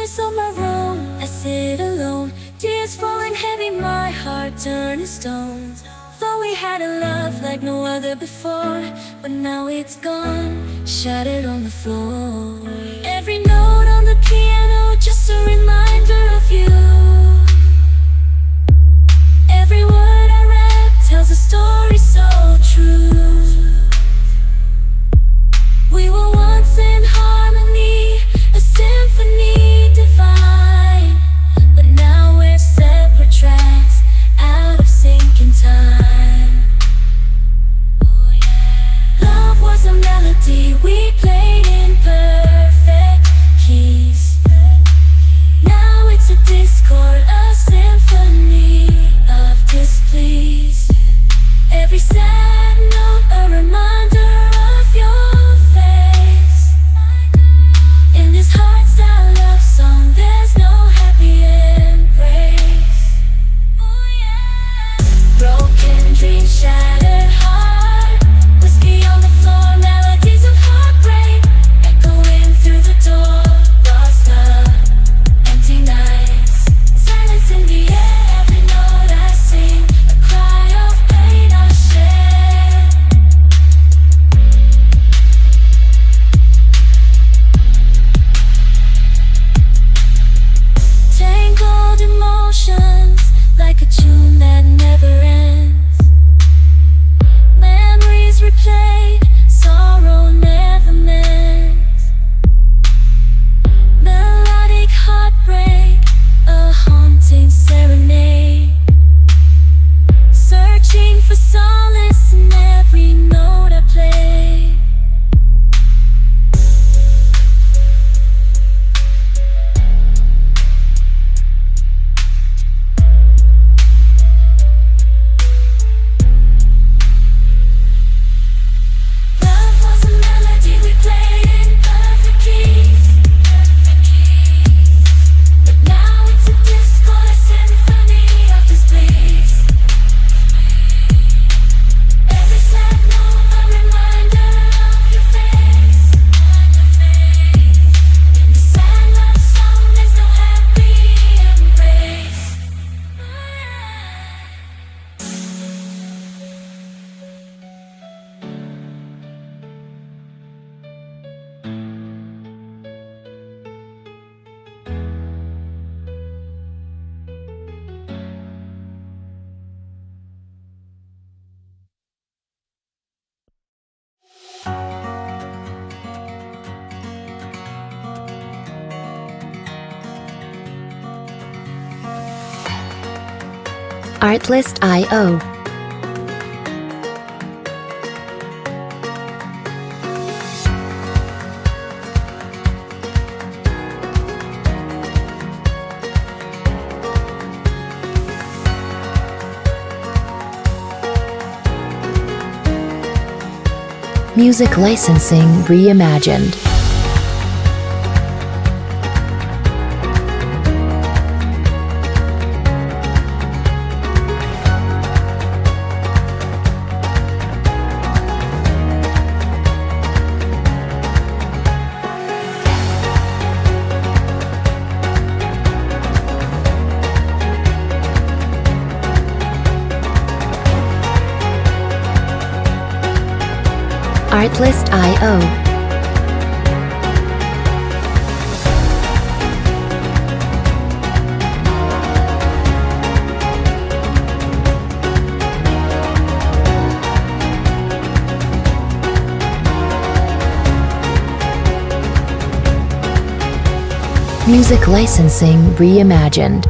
corners of my room, I sit alone. Tears falling heavy, my heart turning stone. Thought we had a love like no other before, but now it's gone, shattered on the floor. Every note on the piano, just a reminder of you. Every word I read tells a story so true. We were once in harmony, a symphony divine, but now we're separate tracks, out of sync in time. Love was a melody we played in perfect keys. Now it's a discord, a symphony of displease. Every sad note a reminder of your face. In this hard-style love song, there's no happy embrace. Broken dreams, shattered heart, whiskey on the floor, melodies of heartbreak echoing through the door. Lost love, empty nights, silence in the air. Every note I sing, a cry of pain I share. Tangled emotions, like a tune that never ends. Memories replayed, sorrow never mends. Melodic heartbreak, a haunting serenade. Searching for solace in every note I play. Love was a melody we played in perfect keys. But now it's a discord, a symphony of disbelief. Every sad note a reminder of your face. In the sad love song, there's no happy embrace. Artlist.io. Music licensing reimagined. Artlist.io. Music licensing reimagined.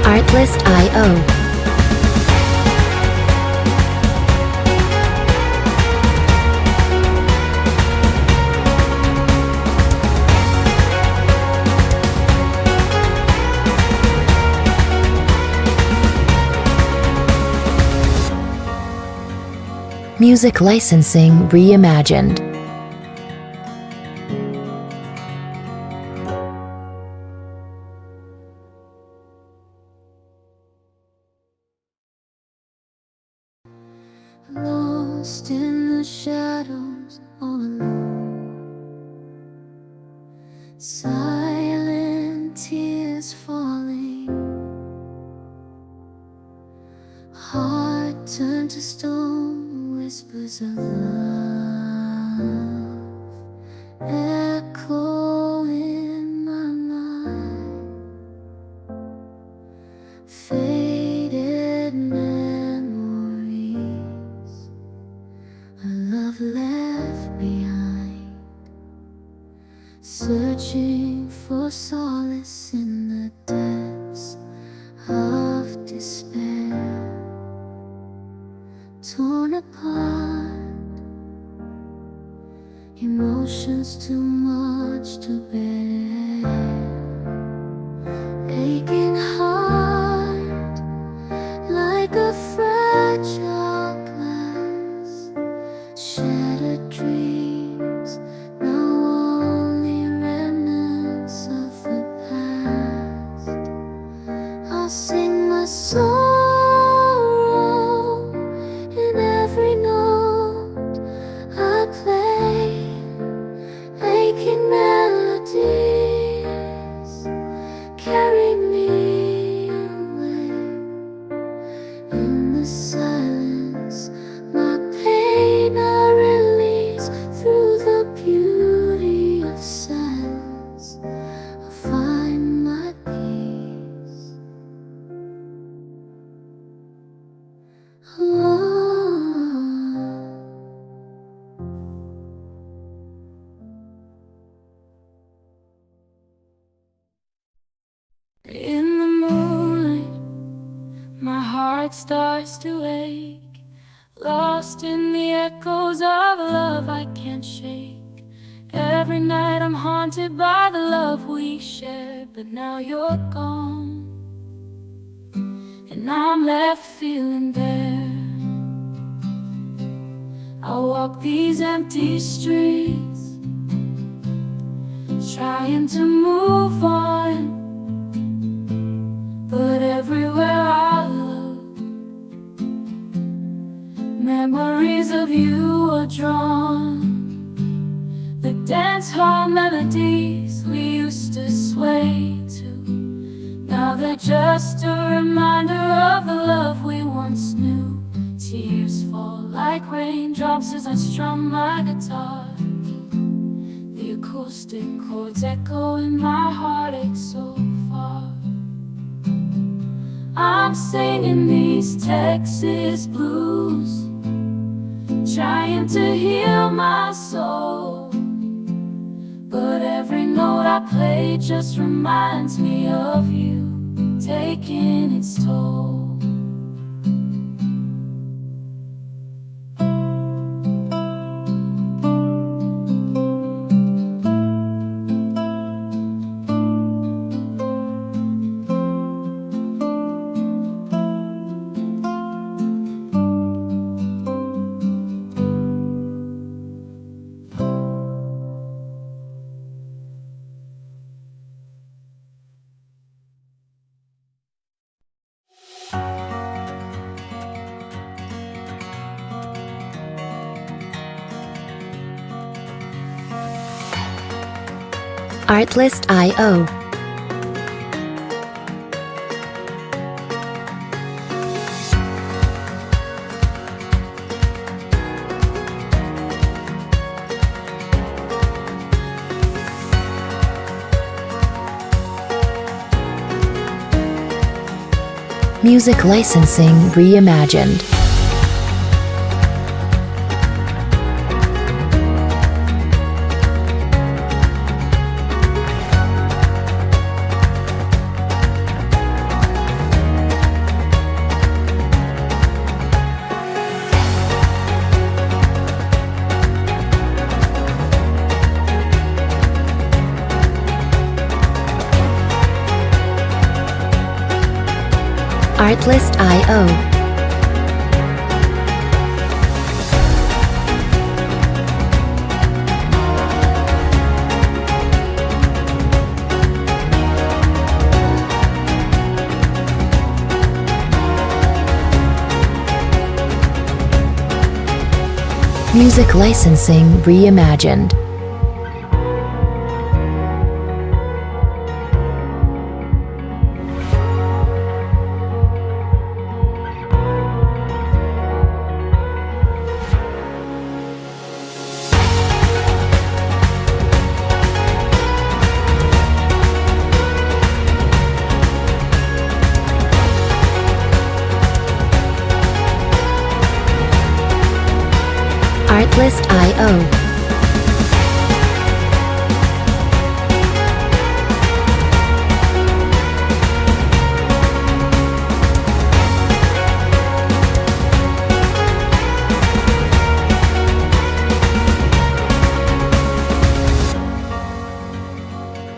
Artlist.io. Music licensing reimagined. Lost in the shadows, all alone. Silent tears falling. Heart turned to stone, whispers of love echo in my mind. Faded memories, a love left behind, searching for solace in the depths of despair. Torn apart, emotions too much to bear. Aching heart, like a fragile glass. Shattered dreams, now only remnants of the past. I'll sing my sorrow in every note I play. Aching melodies carry me away. In the silence, my pain I release. Through the beauty of silence, I find my peace. In the moonlight, my heart starts to ache, lost in the echoes of love I can't shake. Every night I'm haunted by the love we shared, but now you're gone, and I'm left feeling bare. I walk these empty streets, trying to move on, but everywhere I look, memories of you are drawn. The dance hall melodies we used to sway to, now they're just a reminder of the love we once knew. Tears fall like raindrops as I strum my guitar. The acoustic chords echo in my heartache so far. I'm singing these Texas blues, trying to heal my soul, but every note I play just reminds me of you, taking its toll. Artlist.io. Music licensing reimagined. Artlist.io. Music licensing reimagined. Artlist.io.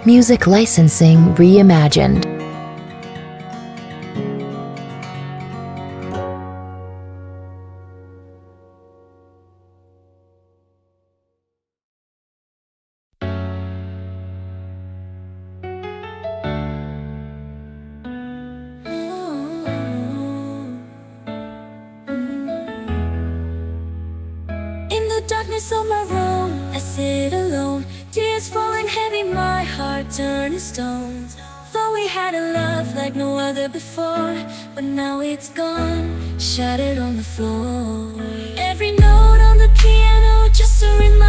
Music licensing reimagined. In the darkness of my room, I sit alone. Tears falling heavy, my heart turning stone. Thought we had a love like no other before, but now it's gone, shattered on the floor. Every note on the piano just a reminder.